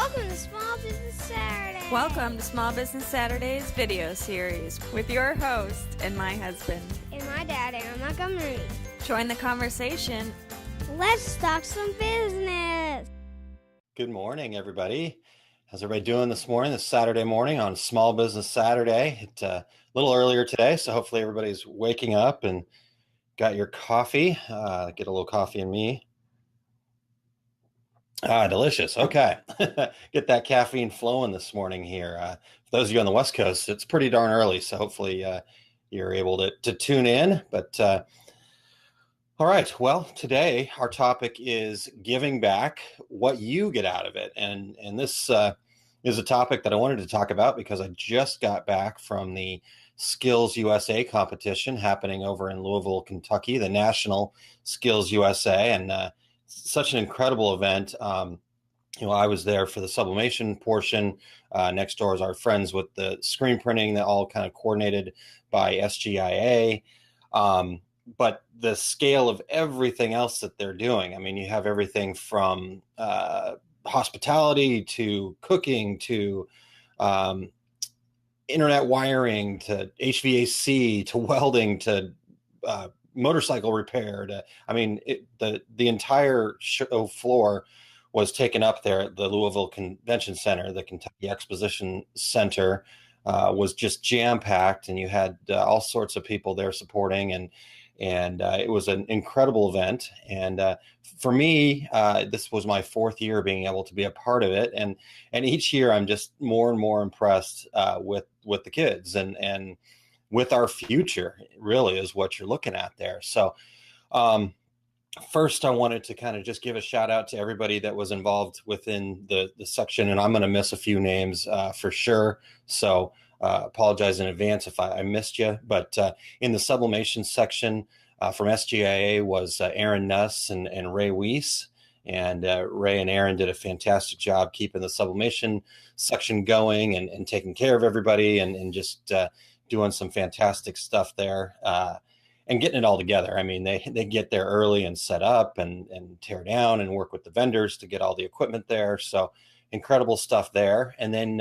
Welcome to Small Business Saturday. Welcome to Small Business Saturday's video series with your host and my husband. And my dad, Aaron Montgomery. Join the conversation. Let's talk some business. Good morning, everybody. How's everybody doing this morning, this Saturday morning on Small Business Saturday? It's a little earlier today, so hopefully everybody's waking up and got your coffee. Get a little coffee in me. Delicious. Okay. Get that caffeine flowing this morning here. For those of you on the West Coast, it's pretty darn early, so hopefully you're able to tune in. But all right. Well, today our topic is giving back, what you get out of it. And this is a topic that I wanted to talk about because I just got back from the Skills USA competition happening over in Louisville, Kentucky, the National Skills USA. And such an incredible event. I was there for the sublimation portion. Next door is our friends with the screen printing that all kind of coordinated by SGIA. But the scale of everything else that they're doing, I mean, you have everything from hospitality to cooking to internet wiring to HVAC to welding to motorcycle repair to, the entire show floor was taken up there at the Louisville Convention Center. The Kentucky Exposition Center was just jam-packed, and you had all sorts of people there supporting, and it was an incredible event. And for me, this was my fourth year being able to be a part of it, and each year I'm just more and more impressed with the kids and with our future, really, is what you're looking at there. So first, I wanted to kind of just give a shout out to everybody that was involved within the section, and I'm going to miss a few names for sure. So apologize in advance if I missed you. But in the sublimation section from SGIA was Aaron Nuss and Ray Weiss. And Ray and Aaron did a fantastic job keeping the sublimation section going and taking care of everybody and just doing some fantastic stuff there and getting it all together. I mean, they get there early and set up and tear down and work with the vendors to get all the equipment there. So incredible stuff there. And then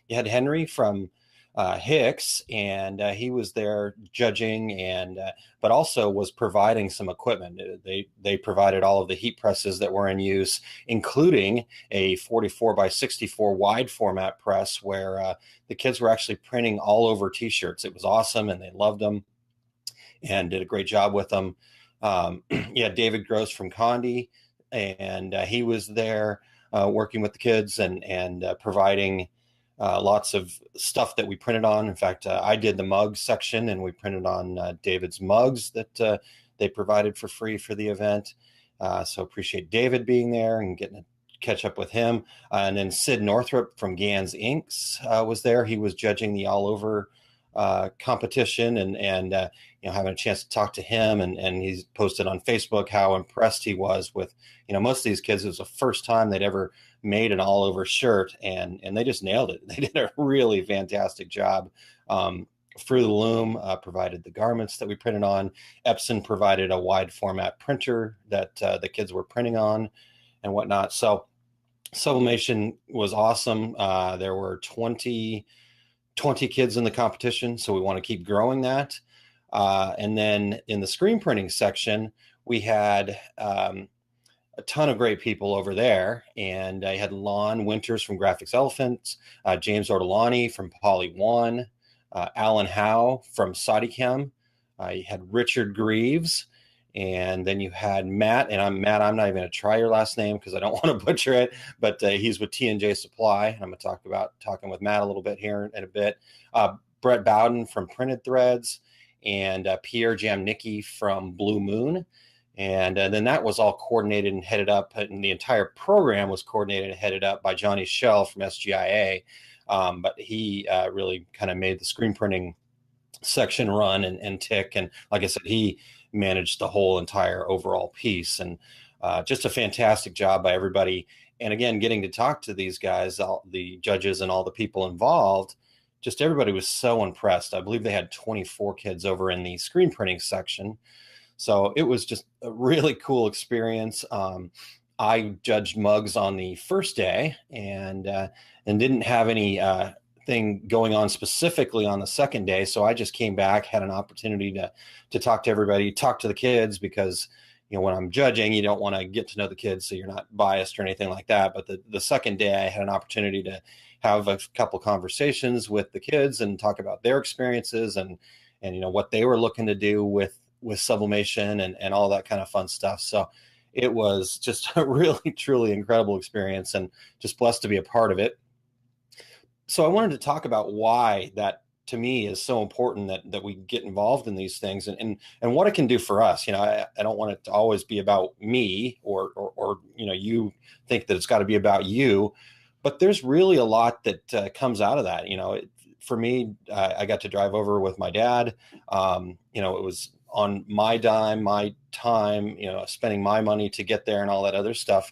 you had Henry from Hicks, and he was there judging and but also was providing some equipment. They provided all of the heat presses that were in use, including a 44 by 64 wide format press where the kids were actually printing all over t-shirts. It was awesome, and they loved them and did a great job with them. David Gross from Condi, and he was there working with the kids and providing lots of stuff that we printed on. In fact, I did the mug section, and we printed on David's mugs that they provided for free for the event. So appreciate David being there and getting to catch up with him. And then Sid Northrup from Gans Inks was there. He was judging the all over competition and having a chance to talk to him. And he's posted on Facebook how impressed he was with, most of these kids. It was the first time they'd ever made an all over shirt, and they just nailed it. They did a really fantastic job. Through the Loom provided the garments that we printed on. Epson provided a wide format printer that the kids were printing on and whatnot. So sublimation was awesome. There were 20 kids in the competition, so we want to keep growing that. And then in the screen printing section, we had a ton of great people over there. And I had Lon Winters from Graphics Elephants, James Ortolani from Poly One, Alan Howe from SaudiChem. You had Richard Greaves, and then you had Matt. And I'm not even going to try your last name because I don't want to butcher it, but he's with T&J Supply. And I'm going to talking with Matt a little bit here in a bit. Brett Bowden from Printed Threads, and Pierre Jamnicki from Blue Moon. And then that was all coordinated and headed up, and the entire program was coordinated and headed up by Johnny Shell from SGIA. But he really kind of made the screen printing section run and tick. And like I said, he managed the whole entire overall piece, and just a fantastic job by everybody. And again, getting to talk to these guys, all the judges and all the people involved, just everybody was so impressed. I believe they had 24 kids over in the screen printing section. So it was just a really cool experience. I judged mugs on the first day and didn't have any thing going on specifically on the second day. So I just came back, had an opportunity to talk to everybody, talk to the kids, because when I'm judging, you don't want to get to know the kids so you're not biased or anything like that. But the second day, I had an opportunity to have a couple conversations with the kids and talk about their experiences and what they were looking to do with sublimation and all that kind of fun stuff. So it was just a really, truly incredible experience, and just blessed to be a part of it. So I wanted to talk about why that, to me, is so important that we get involved in these things, and what it can do for us. I don't want it to always be about me or you think that it's got to be about you, but there's really a lot that comes out of that. For me, I got to drive over with my dad. It was on my dime, my time, spending my money to get there and all that other stuff.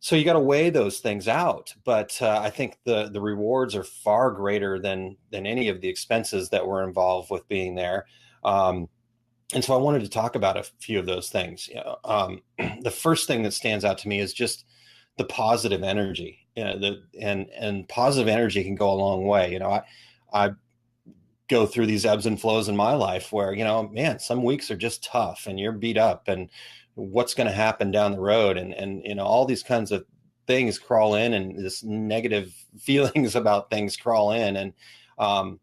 So you got to weigh those things out. But I think the rewards are far greater than any of the expenses that were involved with being there. And so I wanted to talk about a few of those things. The first thing that stands out to me is just the positive energy. And positive energy can go a long way. I go through these ebbs and flows in my life where, man, some weeks are just tough and you're beat up, and what's going to happen down the road. And all these kinds of things crawl in, and this negative feelings about things crawl in. And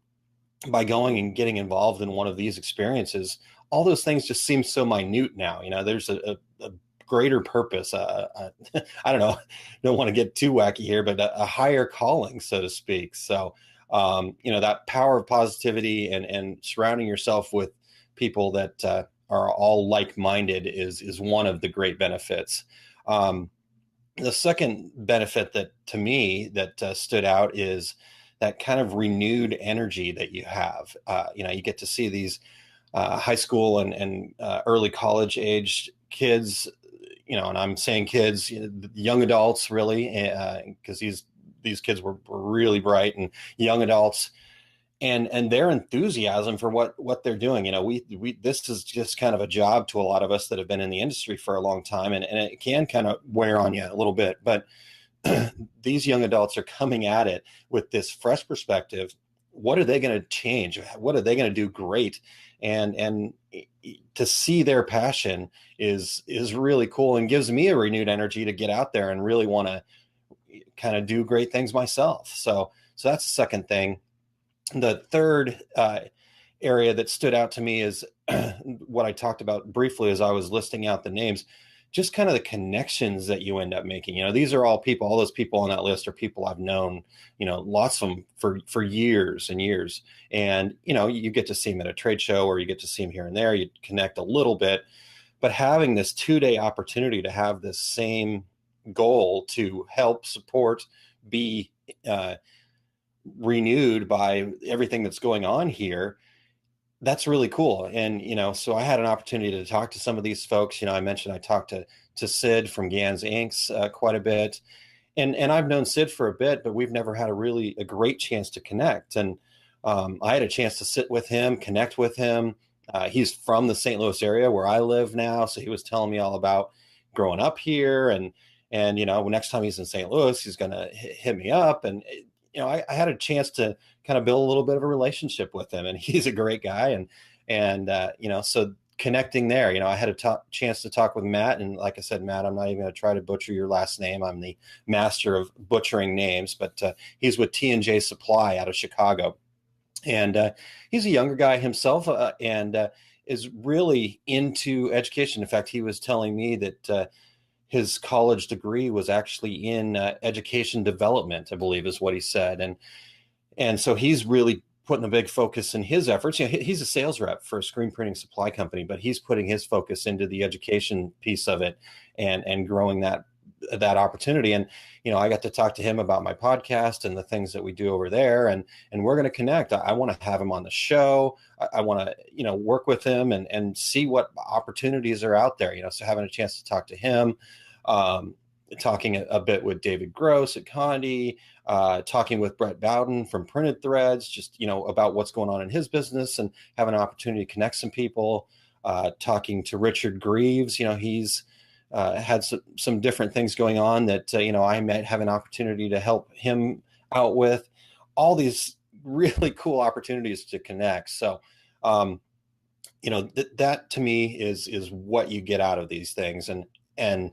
by going and getting involved in one of these experiences, all those things just seem so minute now. There's a greater purpose. I don't know, don't want to get too wacky here, but a higher calling, so to speak. So, that power of positivity and surrounding yourself with people that are all like-minded is one of the great benefits. The second benefit that, to me, that stood out is that kind of renewed energy that you have. You get to see these high school and early college aged kids, and I'm saying kids, young adults, really, because these kids were really bright, and young adults, and their enthusiasm for what they're doing. We this is just kind of a job to a lot of us that have been in the industry for a long time, and it can kind of wear on you a little bit. But these young adults are coming at it with this fresh perspective. What are they going to change? What are they going to do great? And to see their passion is really cool, and gives me a renewed energy to get out there and really want to kind of do great things myself. So that's the second thing. The third area that stood out to me is what I talked about briefly as I was listing out the names, just kind of the connections that you end up making. These are all people, all those people on that list are people I've known, lots of them for years and years. And, you get to see them at a trade show, or you get to see them here and there, you connect a little bit, but having this 2-day opportunity to have this same goal to help support, be renewed by everything that's going on here, that's really cool. And so I had an opportunity to talk to some of these folks. I mentioned I talked to Sid from Gans Inks quite a bit, and I've known Sid for a bit, but we've never had a great chance to connect. And I had a chance to sit with him, connect with him. He's from the St. Louis area where I live now, so he was telling me all about growing up here, and next time he's in St. Louis, he's going to hit me up. And I had a chance to kind of build a little bit of a relationship with him, and he's a great guy. And so connecting there, I had a chance to talk with Matt. And like I said, Matt, I'm not even going to try to butcher your last name. I'm the master of butchering names, but he's with T&J Supply out of Chicago. And he's a younger guy himself, and is really into education. In fact, he was telling me that his college degree was actually in education development, I believe is what he said. And so he's really putting a big focus in his efforts. He's a sales rep for a screen printing supply company, but he's putting his focus into the education piece of it and growing that opportunity. And, I got to talk to him about my podcast and the things that we do over there. And we're going to connect. I want to have him on the show. I want to, work with him and see what opportunities are out there, so having a chance to talk to him, talking a bit with David Gross at Condi, talking with Brett Bowden from Printed Threads, just, about what's going on in his business, and having an opportunity to connect some people, talking to Richard Greaves. He's had some different things going on that, I might have an opportunity to help him out with. All these really cool opportunities to connect. So, that to me is what you get out of these things, and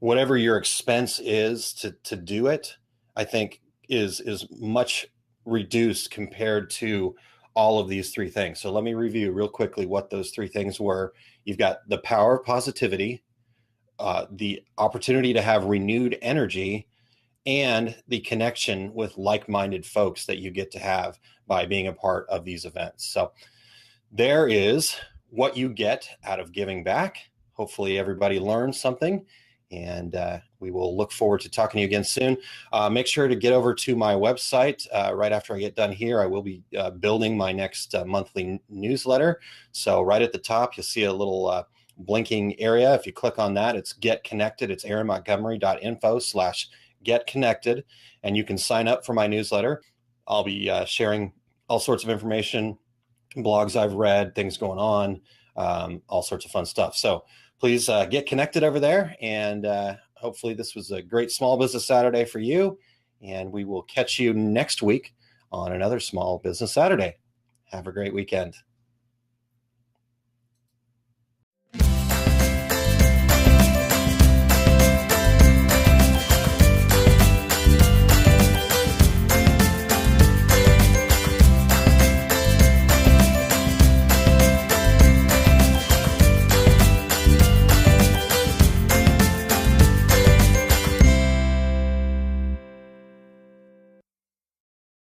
whatever your expense is to do it, I think is much reduced compared to all of these three things. So let me review real quickly what those three things were. You've got the power of positivity, the opportunity to have renewed energy, and the connection with like-minded folks that you get to have by being a part of these events. So there is what you get out of giving back. Hopefully everybody learns something, and we will look forward to talking to you again soon. Make sure to get over to my website right after I get done here. I will be building my next monthly newsletter. So right at the top, you'll see a little blinking area. If you click on that, it's Get Connected. It's aaronmontgomery.info/get connected, and you can sign up for my newsletter. I'll be sharing all sorts of information, blogs I've read, things going on, all sorts of fun stuff. So please get connected over there, and hopefully this was a great Small Business Saturday for you, and we will catch you next week on another Small Business Saturday. Have a great weekend.